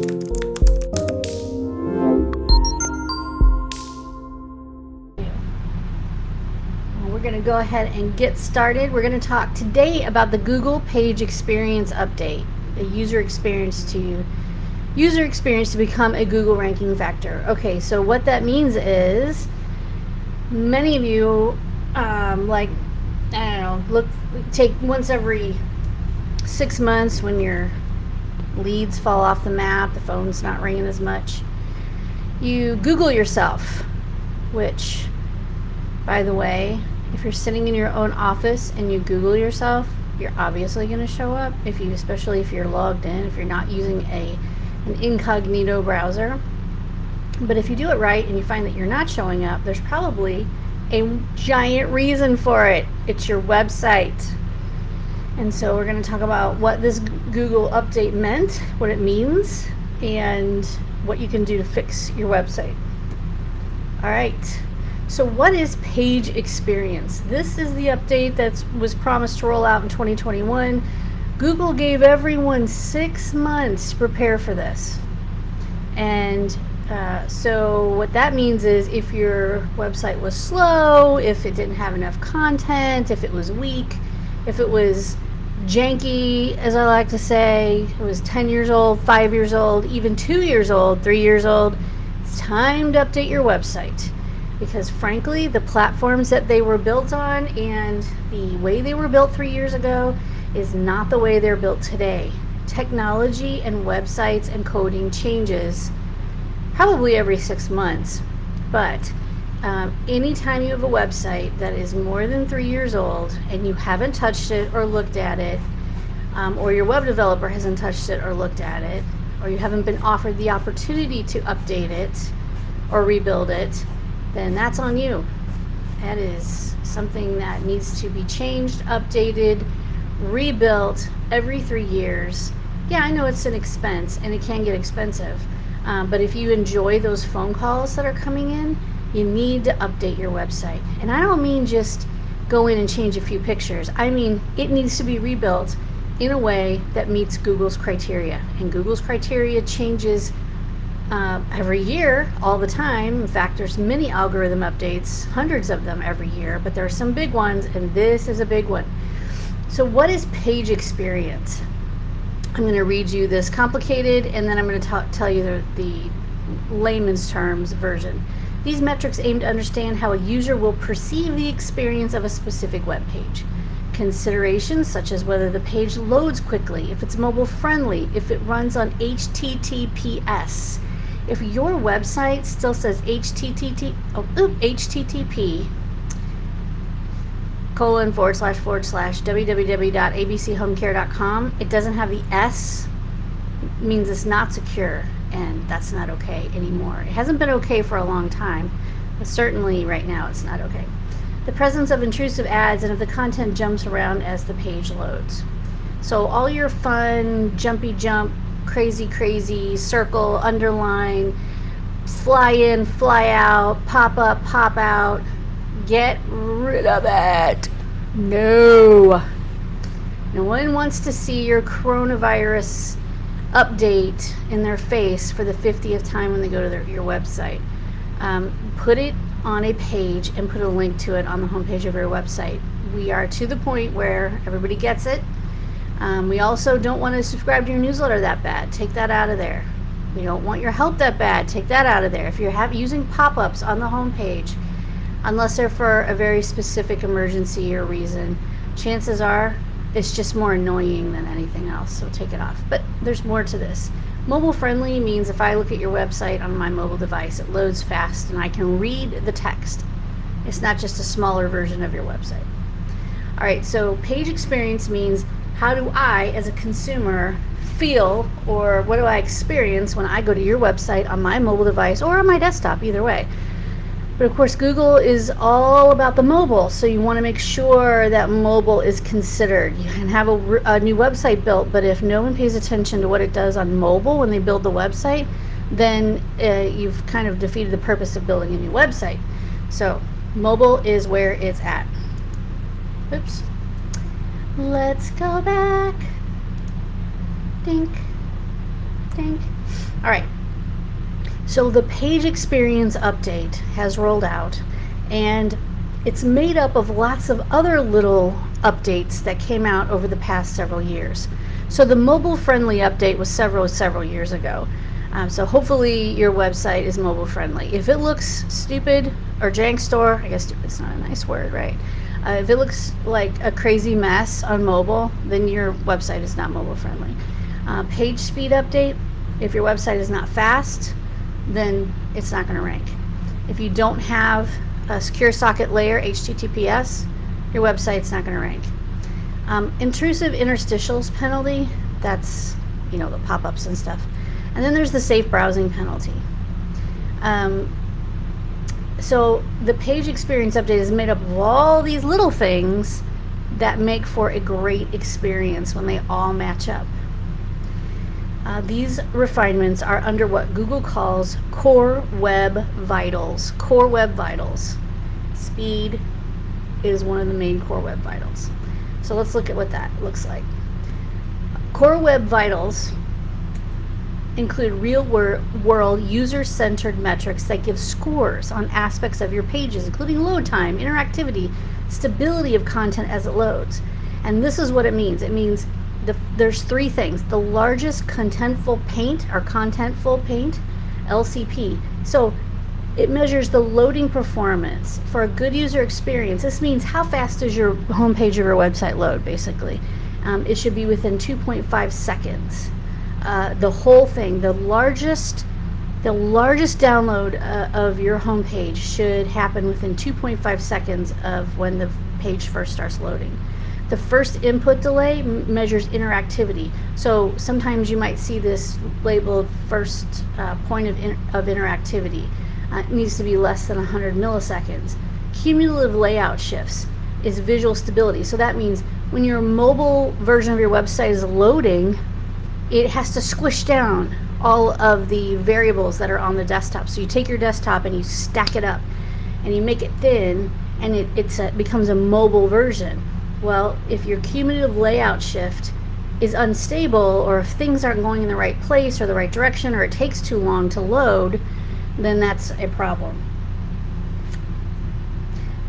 We're going to go ahead and get started. We're going to talk today about the Google Page Experience Update, the user experience to become a Google ranking factor. Okay, so what that means is many of you take once every 6 months when your leads fall off the map, the phone's not ringing as much, you Google yourself, which, by the way, if you're sitting in your own office and you Google yourself, you're obviously going to show up, especially if you're logged in, if you're not using an incognito browser. But if you do it right and you find that you're not showing up, there's probably a giant reason for it. It's your website. And so we're going to talk about what this Google update meant, what it means, and what you can do to fix your website. All right. So what is Page Experience? This is the update that was promised to roll out in 2021. Google gave everyone 6 months to prepare for this. And so what that means is if your website was slow, if it didn't have enough content, if it was weak, if it was janky, as I like to say, it was 10 years old, 5 years old, even 2 years old, 3 years old, it's time to update your website. Because frankly, the platforms that they were built on and the way they were built 3 years ago is not the way they're built today. Technology and websites and coding changes probably every 6 months. But anytime you have a website that is more than 3 years old and you haven't touched it or looked at it, or your web developer hasn't touched it or looked at it, or you haven't been offered the opportunity to update it or rebuild it, then that's on you. That is something that needs to be changed, updated, rebuilt every 3 years. Yeah, I know it's an expense and it can get expensive, but if you enjoy those phone calls that are coming in, you need to update your website. And I don't mean just go in and change a few pictures. I mean it needs to be rebuilt in a way that meets Google's criteria. And Google's criteria changes every year, all the time. In fact, there's many algorithm updates, hundreds of them every year, but there are some big ones, and this is a big one. So what is Page Experience? I'm going to read you this complicated, and then I'm going to tell you the layman's terms version. These metrics aim to understand how a user will perceive the experience of a specific web page. Considerations such as whether the page loads quickly, if it's mobile friendly, if it runs on HTTPS. If your website still says HTTP:// www.abchomecare.com, it doesn't have the S, means it's not secure, and that's not okay anymore. It hasn't been okay for a long time, but certainly right now it's not okay. The presence of intrusive ads, and if the content jumps around as the page loads. So all your fun, jumpy jump, crazy, circle, underline, fly in, fly out, pop up, pop out, get rid of it. No one wants to see your coronavirus update in their face for the 50th time when they go to your website. Put it on a page and put a link to it on the homepage of your website. We are to the point where everybody gets it. We also don't want to subscribe to your newsletter that bad. Take that out of there. We don't want your help that bad. Take that out of there. If you're using pop-ups on the homepage, unless they're for a very specific emergency or reason, chances are it's just more annoying than anything else, so take it off. But there's more to this. Mobile friendly means if I look at your website on my mobile device, it loads fast and I can read the text. It's not just a smaller version of your website. All right, so page experience means how do I, as a consumer, feel, or what do I experience when I go to your website on my mobile device or on my desktop, either way. But of course, Google is all about the mobile, so you want to make sure that mobile is considered. You can have a new website built, but if no one pays attention to what it does on mobile when they build the website, then you've kind of defeated the purpose of building a new website. So mobile is where it's at. Oops. Let's go back. Dink, dink. All right. So the page experience update has rolled out, and it's made up of lots of other little updates that came out over the past several years. So the mobile friendly update was several years ago. So hopefully your website is mobile friendly. If it looks stupid or jank store, I guess stupid's not a nice word, right? If it looks like a crazy mess on mobile, then your website is not mobile friendly. Page speed update, if your website is not fast, then it's not going to rank. If you don't have a secure socket layer, HTTPS, your website's not going to rank. Intrusive interstitials penalty, that's, you know, the pop-ups and stuff. And then there's the safe browsing penalty. So the page experience update is made up of all these little things that make for a great experience when they all match up. These refinements are under what Google calls Core Web Vitals. Core Web Vitals. Speed is one of the main Core Web Vitals. So let's look at what that looks like. Core Web Vitals include real-world user-centered metrics that give scores on aspects of your pages, including load time, interactivity, stability of content as it loads. And this is what it means. It means there's three things. The largest contentful paint, or contentful paint, LCP. So it measures the loading performance for a good user experience. This means how fast does your homepage of your website load, basically. It should be within 2.5 seconds. The whole thing, the largest download of your homepage should happen within 2.5 seconds of when the page first starts loading. The first input delay measures interactivity. So sometimes you might see this labeled first point of interactivity. It needs to be less than 100 milliseconds. Cumulative layout shifts is visual stability. So that means when your mobile version of your website is loading, it has to squish down all of the variables that are on the desktop. So you take your desktop and you stack it up and you make it thin, and it becomes a mobile version. Well, if your cumulative layout shift is unstable, or if things aren't going in the right place or the right direction, or it takes too long to load, then that's a problem.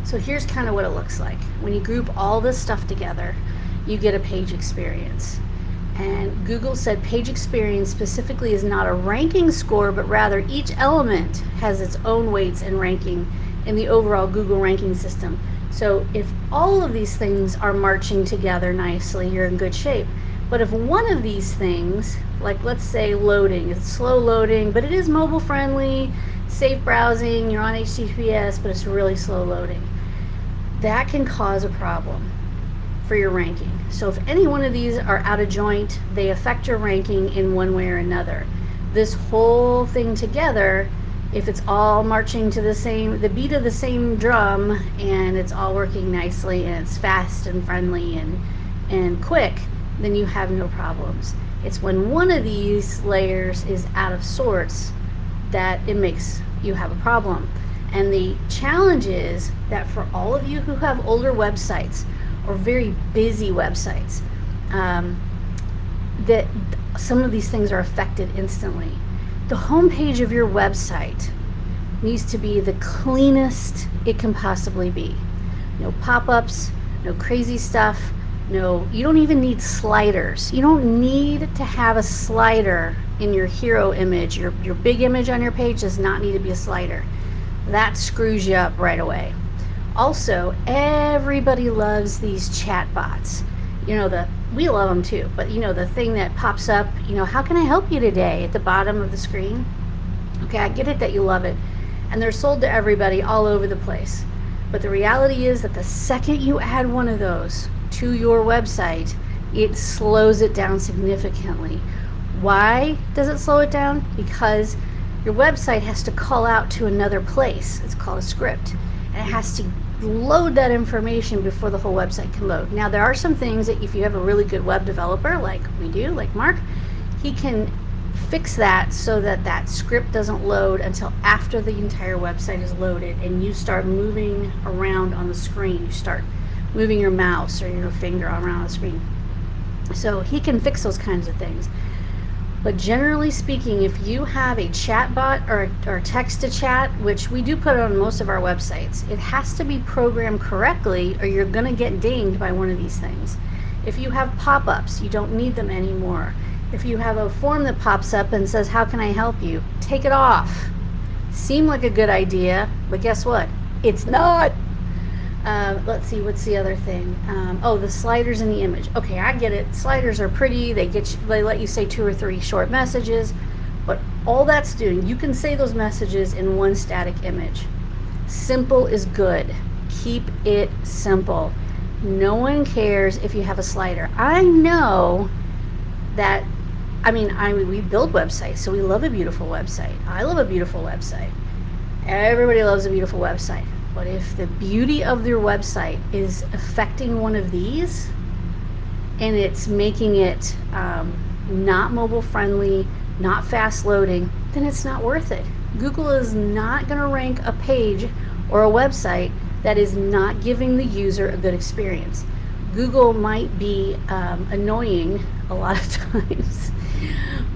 So here's kind of what it looks like. When you group all this stuff together, you get a page experience. And Google said page experience specifically is not a ranking score, but rather each element has its own weights and ranking in the overall Google ranking system. So if all of these things are marching together nicely, you're in good shape. But if one of these things, like let's say loading, it's slow loading, but it is mobile friendly, safe browsing, you're on HTTPS, but it's really slow loading, that can cause a problem for your ranking. So if any one of these are out of joint, they affect your ranking in one way or another. This whole thing together, if it's all marching to the beat of the same drum, and it's all working nicely, and it's fast and friendly and quick, then you have no problems. It's when one of these layers is out of sorts that it makes you have a problem. And the challenge is that for all of you who have older websites or very busy websites, that some of these things are affected instantly. The homepage of your website needs to be the cleanest it can possibly be. No pop-ups, no crazy stuff, no, you don't even need sliders. You don't need to have a slider in your hero image. Your big image on your page does not need to be a slider. That screws you up right away. Also, everybody loves these chat bots. You know, we love them too, but you know, the thing that pops up, you know, how can I help you today at the bottom of the screen? Okay, I get it that you love it. And they're sold to everybody all over the place. But the reality is that the second you add one of those to your website, it slows it down significantly. Why does it slow it down? Because your website has to call out to another place. It's called a script. And it has to load that information before the whole website can load. Now, there are some things that if you have a really good web developer, like we do, like Mark, he can fix that so that that script doesn't load until after the entire website is loaded and you start moving around on the screen. You start moving your mouse or your finger around the screen. So he can fix those kinds of things. But generally speaking, if you have a chat bot or text to chat, which we do put on most of our websites, it has to be programmed correctly or you're going to get dinged by one of these things. If you have pop-ups, you don't need them anymore. If you have a form that pops up and says, how can I help you? Take it off. Seemed like a good idea, but guess what? It's not. Let's see, what's the other thing? Oh, the sliders in the image. Okay, I get it. Sliders are pretty. They let you say 2 or 3 short messages, but all that's doing, you can say those messages in one static image. Simple is good. Keep it simple. No one cares if you have a slider. I know that, we build websites, so we love a beautiful website. I love a beautiful website. Everybody loves a beautiful website. But if the beauty of your website is affecting one of these and it's making it not mobile friendly, not fast loading, then it's not worth it. Google is not going to rank a page or a website that is not giving the user a good experience. Google might be annoying a lot of times,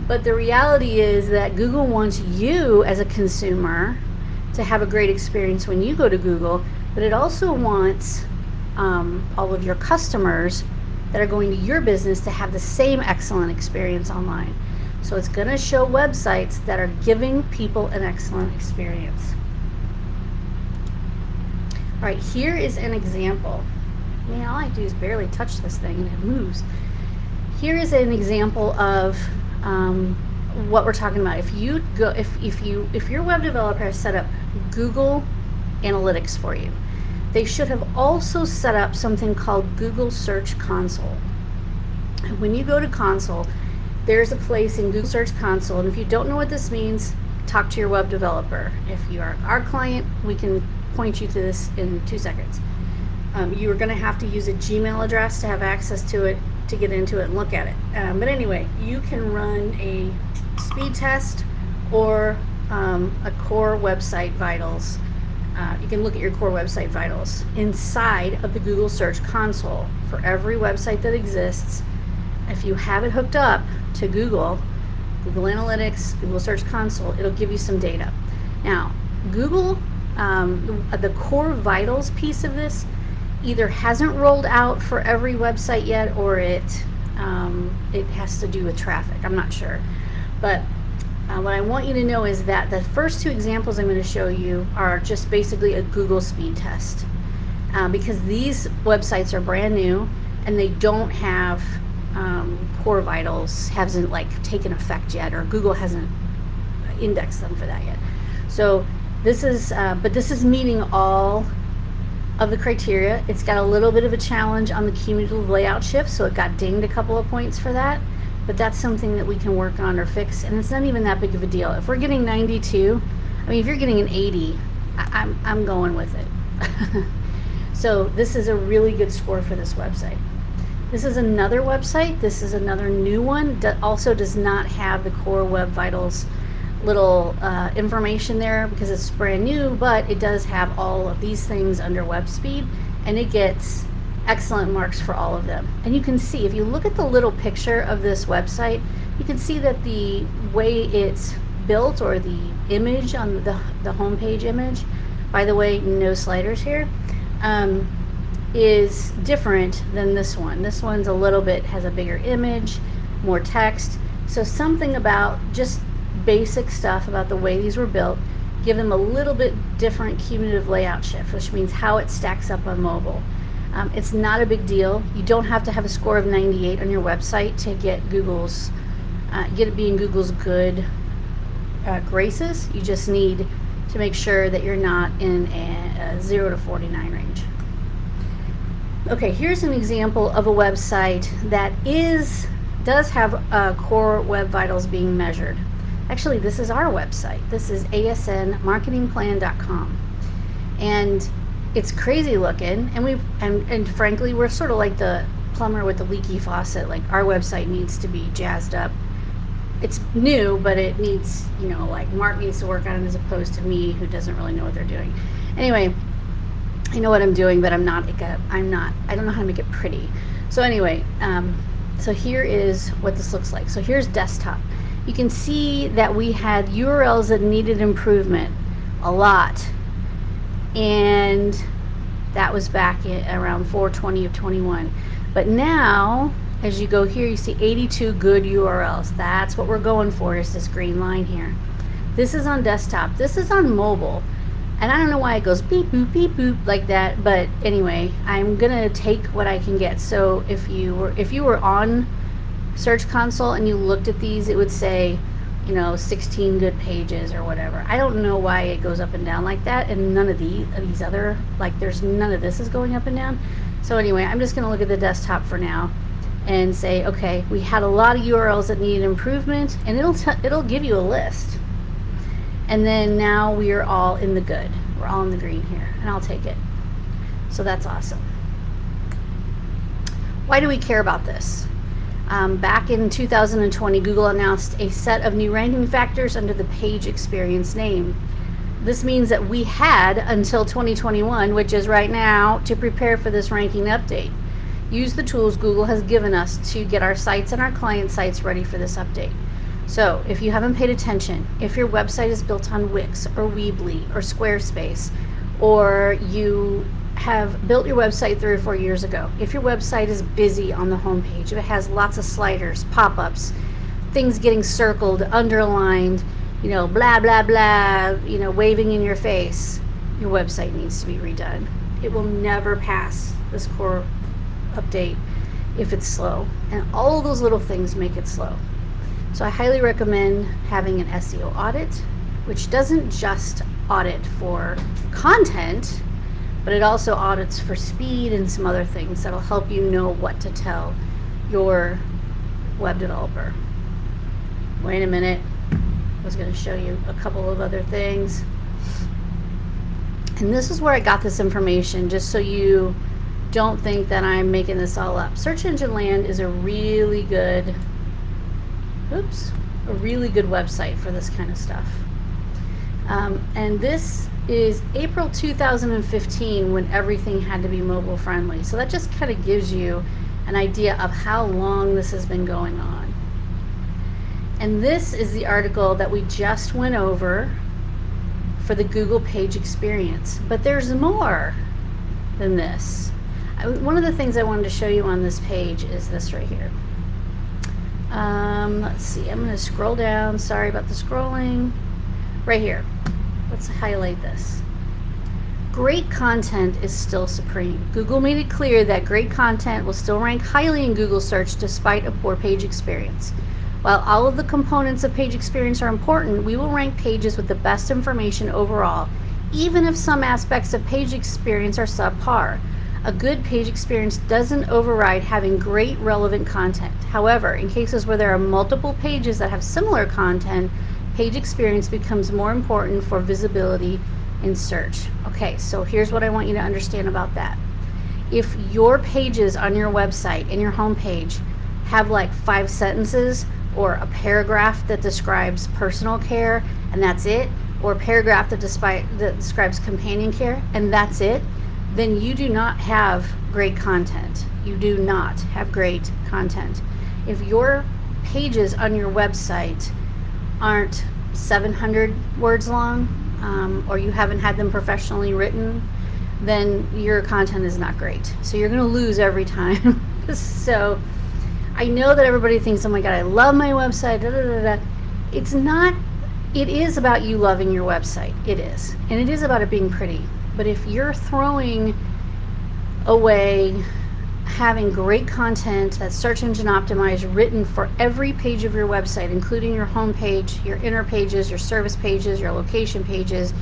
but the reality is that Google wants you as a consumer to have a great experience when you go to Google, but it also wants all of your customers that are going to your business to have the same excellent experience online. So it's going to show websites that are giving people an excellent experience. All right, here is an example. Man, all I do is barely touch this thing and it moves. Here is an example of what we're talking about. If your web developer has set up Google Analytics for you, they should have also set up something called Google Search Console. And when you go to Console, there's a place in Google Search Console, and if you don't know what this means, talk to your web developer. If you are our client, we can point you to this in 2 seconds. You are going to have to use a Gmail address to have access to it, to get into it and look at it. But anyway, you can run a speed test or a core website vitals. You can look at your core website vitals inside of the Google Search Console for every website that exists. If you have it hooked up to Google Analytics, Google Search Console, it'll give you some data. Now, Google, the core vitals piece of this either hasn't rolled out for every website yet, or it has to do with traffic. I'm not sure. But what I want you to know is that the first 2 examples I'm going to show you are just basically a Google speed test. Because these websites are brand new and they don't have core vitals, hasn't taken effect yet, or Google hasn't indexed them for that yet. So this is, but this is meeting all of the criteria. It's got a little bit of a challenge on the cumulative layout shift, so it got dinged a couple of points for that, but that's something that we can work on or fix, and it's not even that big of a deal. If we're getting 92, if you're getting an 80, I'm going with it. So this is a really good score for this website. This is another website. This is another new one that also does not have the core web vitals little information there because it's brand new, but it does have all of these things under web speed, and it gets excellent marks for all of them. And you can see, if you look at the little picture of this website, you can see that the way it's built, or the image on the homepage image, by the way, no sliders here, is different than this one. This one's a little bit, has a bigger image, more text. So something about just basic stuff about the way these were built give them a little bit different cumulative layout shift, which means how it stacks up on mobile. It's not a big deal. You don't have to have a score of 98 on your website to get Google's get it being Google's good graces. You just need to make sure that you're not in a 0 to 49 range. Okay, here's an example of a website that does have core web vitals being measured. Actually, this is our website. This is asnmarketingplan.com, and it's crazy looking. And frankly, we're sort of like the plumber with the leaky faucet. Like, our website needs to be jazzed up. It's new, but it needs, Mark needs to work on it as opposed to me, who doesn't really know what they're doing. Anyway, I know what I'm doing, but I don't know how to make it pretty. So anyway, so here is what this looks like. So here's desktop. you can see that we had URLs that needed improvement a lot, and that was back in around 4/20 of 21. But now, as you go here, you see 82 good URLs. That's what we're going for, is this green line here. This is on desktop. This is on mobile. And I don't know why it goes beep boop like that, but anyway, I'm gonna take what I can get. So if you were on Search Console and you looked at these, it would say, you know, 16 good pages or whatever. I don't know why it goes up and down like that, and none of these other, like, there's none of this is going up and down. So anyway, I'm just gonna look at the desktop for now and say, okay, we had a lot of URLs that needed improvement, and it'll give you a list. And then now we are all in the good. We're all in the green here, and I'll take it. So that's awesome. Why do we care about this? Back in 2020, Google announced a set of new ranking factors under the page experience name. This means that we had until 2021, which is right now, to prepare for this ranking update. Use the tools Google has given us to get our sites and our client sites ready for this update. So if you haven't paid attention, if your website is built on Wix or Weebly or Squarespace, or you have built your website 3 or 4 years ago, if your website is busy on the homepage, if it has lots of sliders, pop-ups, things getting circled, underlined, you know, blah, blah, blah, you know, waving in your face, your website needs to be redone. It will never pass this core update if it's slow. And all those little things make it slow. So I highly recommend having an SEO audit, which doesn't just audit for content, but it also audits for speed and some other things that'll help you know what to tell your web developer. Wait a minute. I was going to show you a couple of other things. And this is where I got this information, just so you don't think that I'm making this all up. Search Engine Land is a really good website for this kind of stuff. And this is April 2015, when everything had to be mobile friendly. So that just kind of gives you an idea of how long this has been going on. And this is the article that we just went over for the Google page experience. But there's more than this. One of the things I wanted to show you on this page is this right here. Let's see, I'm going to scroll down. Sorry about the scrolling. Right here. Let's highlight this. Great content is still supreme. Google made it clear that great content will still rank highly in Google search despite a poor page experience. While all of the components of page experience are important, we will rank pages with the best information overall, even if some aspects of page experience are subpar. A good page experience doesn't override having great relevant content. However, in cases where there are multiple pages that have similar content, page experience becomes more important for visibility in search. Okay, so here's what I want you to understand about that. If your pages on your website and your home page have like 5 sentences or a paragraph that describes personal care and that's it, or a paragraph that describes companion care and that's it, then you do not have great content. You do not have great content. If your pages on your website aren't 700 words long, or you haven't had them professionally written, then your content is not great. So you're going to lose every time. So I know that everybody thinks, oh my God, I love my website. Da, da, da, da. It's not. It is about you loving your website. It is. And it is about it being pretty. But if you're throwing away having great content that's search engine optimized, written for every page of your website, including your home page, your inner pages, your service pages, your location pages,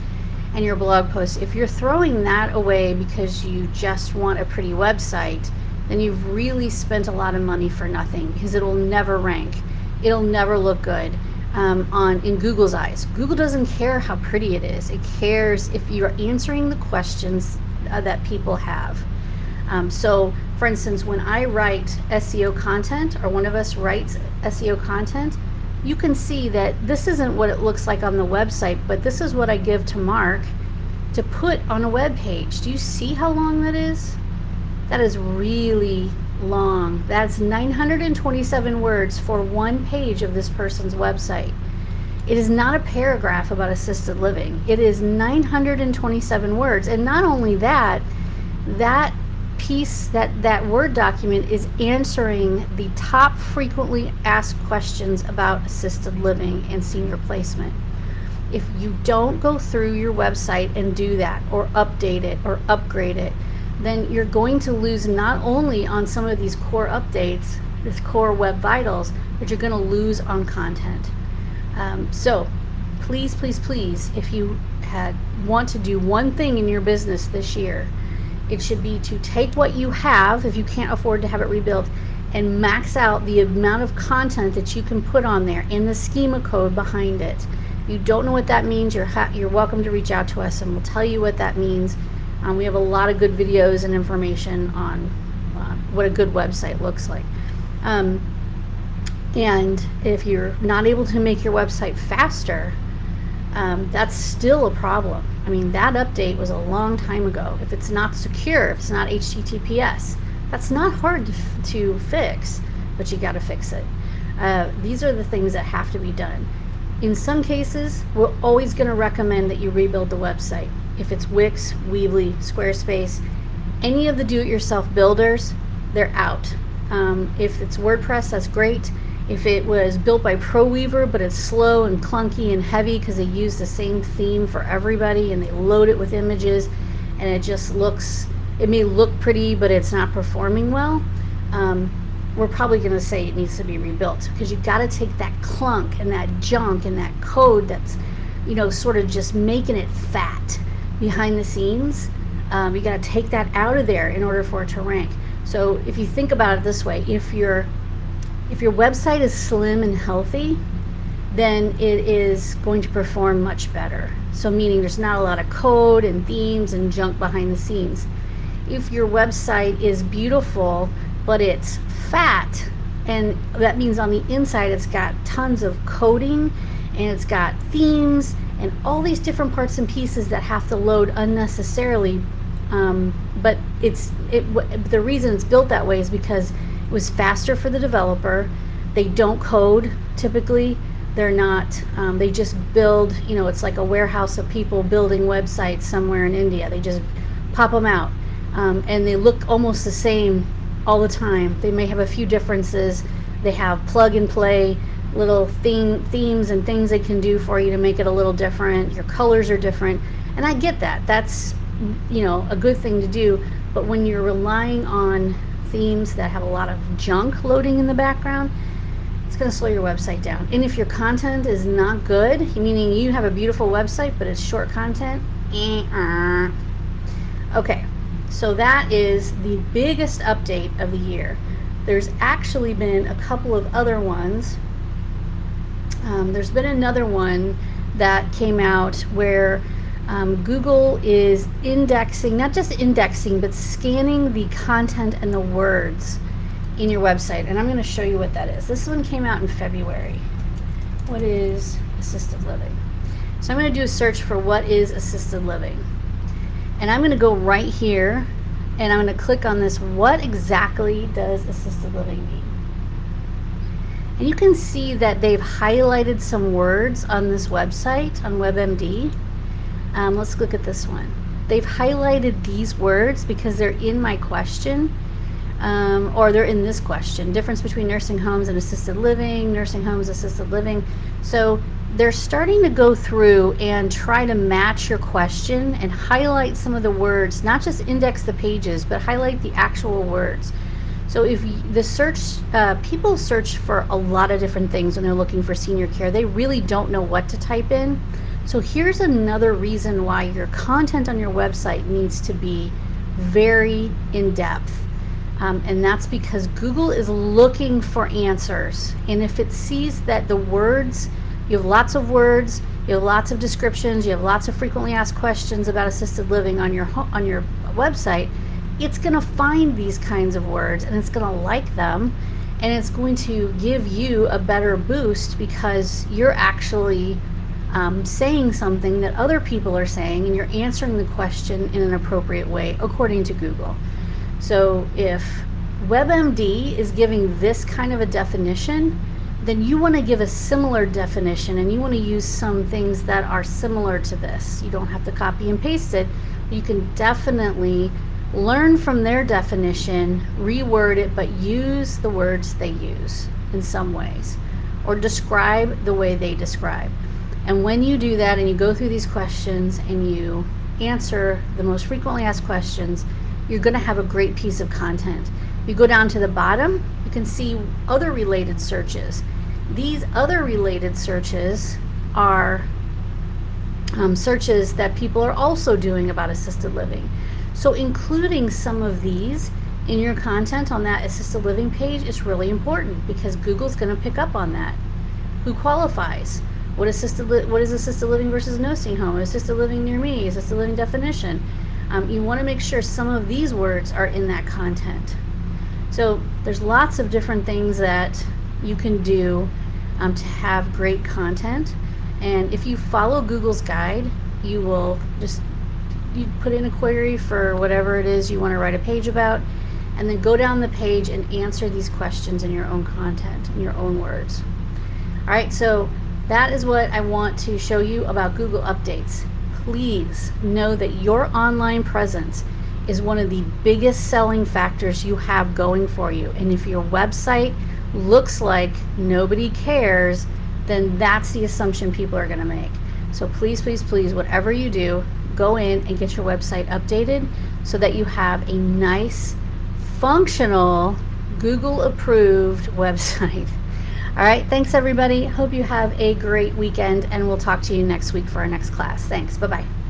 and your blog posts, if you're throwing that away because you just want a pretty website, then you've really spent a lot of money for nothing, because it'll never rank. It'll never look good in Google's eyes. Google doesn't care how pretty it is. It cares if you're answering the questions that people have. So, for instance, when I write SEO content, or one of us writes SEO content, you can see that this isn't what it looks like on the website, but this is what I give to Mark to put on a web page. Do you see how long that is? That is really, long. That's 927 words for one page of this person's website. It is not a paragraph about assisted living. It is 927 words. And not only that, that piece, that Word document is answering the top frequently asked questions about assisted living and senior placement. If you don't go through your website and do that, or update it, or upgrade it, then you're going to lose not only on some of these core updates, this core web vitals, but you're going to lose on content. So please, please, please, if you want to do one thing in your business this year, it should be to take what you have, if you can't afford to have it rebuilt, and max out the amount of content that you can put on there and the schema code behind it. If you don't know what that means, you're welcome to reach out to us and we'll tell you what that means. We have a lot of good videos and information on what a good website looks like. And if you're not able to make your website faster, that's still a problem. I mean, that update was a long time ago. If it's not secure, if it's not HTTPS, that's not hard to fix, but you got to fix it. These are the things that have to be done. In some cases, we're always going to recommend that you rebuild the website. If it's Wix, Weebly, Squarespace, any of the do-it-yourself builders, they're out. If it's WordPress, that's great. If it was built by ProWeaver, but it's slow and clunky and heavy because they use the same theme for everybody and they load it with images and it just looks, it may look pretty, but it's not performing well, we're probably going to say it needs to be rebuilt, because you've got to take that clunk and that junk and that code that's, you know, sort of just making it fat behind the scenes. You got to take that out of there in order for it to rank. So if you think about it this way, if your website is slim and healthy, then it is going to perform much better. So meaning there's not a lot of code and themes and junk behind the scenes. If your website is beautiful but it's fat, and that means on the inside it's got tons of coding and it's got themes and all these different parts and pieces that have to load unnecessarily, but the reason it's built that way is because it was faster for the developer. They don't code typically. They're not, they just build, you know, it's like a warehouse of people building websites somewhere in India. They just pop them out, and they look almost the same all the time. They may have a few differences. They have plug and play little themes and things they can do for you to make it a little different. Your colors are different, and I get that. That's, you know, a good thing to do. But when you're relying on themes that have a lot of junk loading in the background, it's going to slow your website down. And if your content is not good, meaning you have a beautiful website but it's short content, okay, so that is the biggest update of the year. There's actually been a couple of other ones. There's been another one that came out where Google is indexing, not just indexing, but scanning the content and the words in your website. And I'm going to show you what that is. This one came out in February. What is assisted living? So I'm going to do a search for what is assisted living. And I'm going to go right here and I'm going to click on this. What exactly does assisted living mean? And you can see that they've highlighted some words on this website, on WebMD. Let's look at this one. They've highlighted these words because they're in my question, or they're in this question. Difference between nursing homes and assisted living, nursing homes, assisted living. So they're starting to go through and try to match your question and highlight some of the words, not just index the pages, but highlight the actual words. So if the search, people search for a lot of different things when they're looking for senior care. They really don't know what to type in. So here's another reason why your content on your website needs to be very in-depth. And that's because Google is looking for answers. And if it sees that the words, you have lots of words, you have lots of descriptions, you have lots of frequently asked questions about assisted living on your website, it's going to find these kinds of words and it's going to like them, and it's going to give you a better boost because you're actually saying something that other people are saying, and you're answering the question in an appropriate way according to Google. So if WebMD is giving this kind of a definition, then you want to give a similar definition, and you want to use some things that are similar to this. You don't have to copy and paste it. You can definitely learn from their definition, reword it, but use the words they use in some ways, or describe the way they describe. And when you do that and you go through these questions and you answer the most frequently asked questions, you're going to have a great piece of content. You go down to the bottom, you can see other related searches. These other related searches are searches that people are also doing about assisted living. So including some of these in your content on that assisted living page is really important, because Google's going to pick up on that. Who qualifies? What is assisted living versus nursing home? Assisted living near me? Assisted living definition? You want to make sure some of these words are in that content. So there's lots of different things that you can do to have great content. And if you follow Google's guide, you put in a query for whatever it is you want to write a page about, and then go down the page and answer these questions in your own content, in your own words. All right, so that is what I want to show you about Google Updates. Please know that your online presence is one of the biggest selling factors you have going for you. And if your website looks like nobody cares, then that's the assumption people are going to make. So please, please, please, whatever you do, go in and get your website updated so that you have a nice, functional, Google-approved website. All right, thanks everybody. Hope you have a great weekend, and we'll talk to you next week for our next class. Thanks. Bye-bye.